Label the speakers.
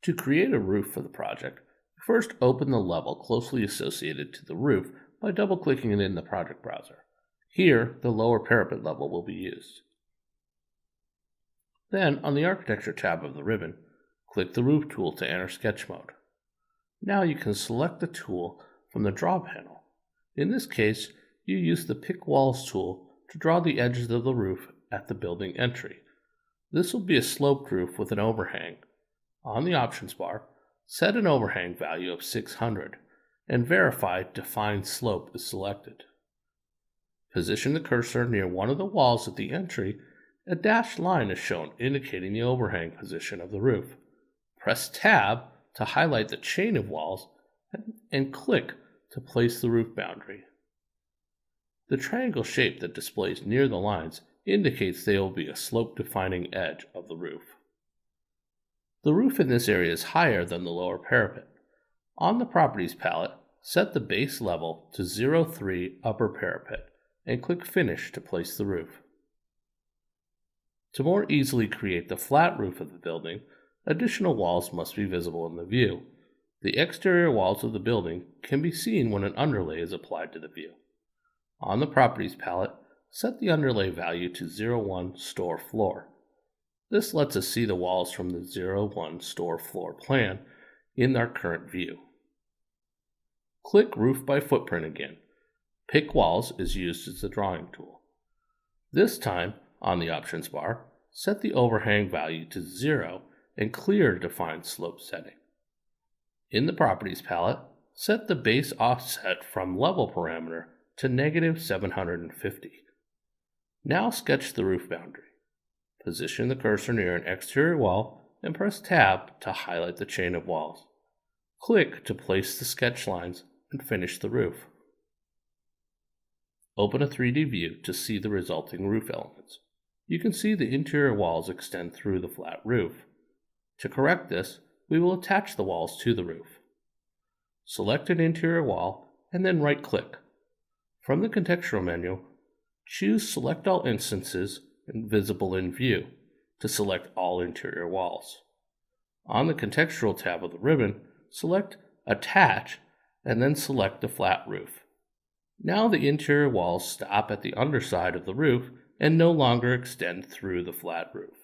Speaker 1: To create a roof for the project, first open the level closely associated to the roof by double-clicking it in the project browser. Here, the lower parapet level will be used. Then, on the Architecture tab of the ribbon, click the Roof tool to enter sketch mode. Now you can select the tool from the Draw panel. In this case, you use the Pick Walls tool to draw the edges of the roof at the building entry. This will be a sloped roof with an overhang. On the options bar, set an overhang value of 600 and verify Define Slope is selected. Position the cursor near one of the walls at the entry. A dashed line is shown indicating the overhang position of the roof. Press Tab to highlight the chain of walls and click to place the roof boundary. The triangle shape that displays near the lines indicates they will be a slope-defining edge of the roof. The roof in this area is higher than the lower parapet. On the Properties palette, set the base level to 03 upper parapet and click Finish to place the roof. To more easily create the flat roof of the building, additional walls must be visible in the view. The exterior walls of the building can be seen when an underlay is applied to the view. On the Properties palette, set the underlay value to 01 store floor. This lets us see the walls from the 01 store floor plan in our current view. Click Roof by Footprint again. Pick Walls is used as the drawing tool. This time, on the options bar, set the overhang value to 0 and clear Define Slope setting. In the Properties palette, set the base offset from level parameter to -750. Now sketch the roof boundary. Position the cursor near an exterior wall and press Tab to highlight the chain of walls. Click to place the sketch lines and finish the roof. Open a 3D view to see the resulting roof elements. You can see the interior walls extend through the flat roof. To correct this, we will attach the walls to the roof. Select an interior wall and then right-click. From the contextual menu, choose Select All Instances and Visible in View to select all interior walls. On the Contextual tab of the ribbon, select Attach and then select the flat roof. Now the interior walls stop at the underside of the roof and no longer extend through the flat roof.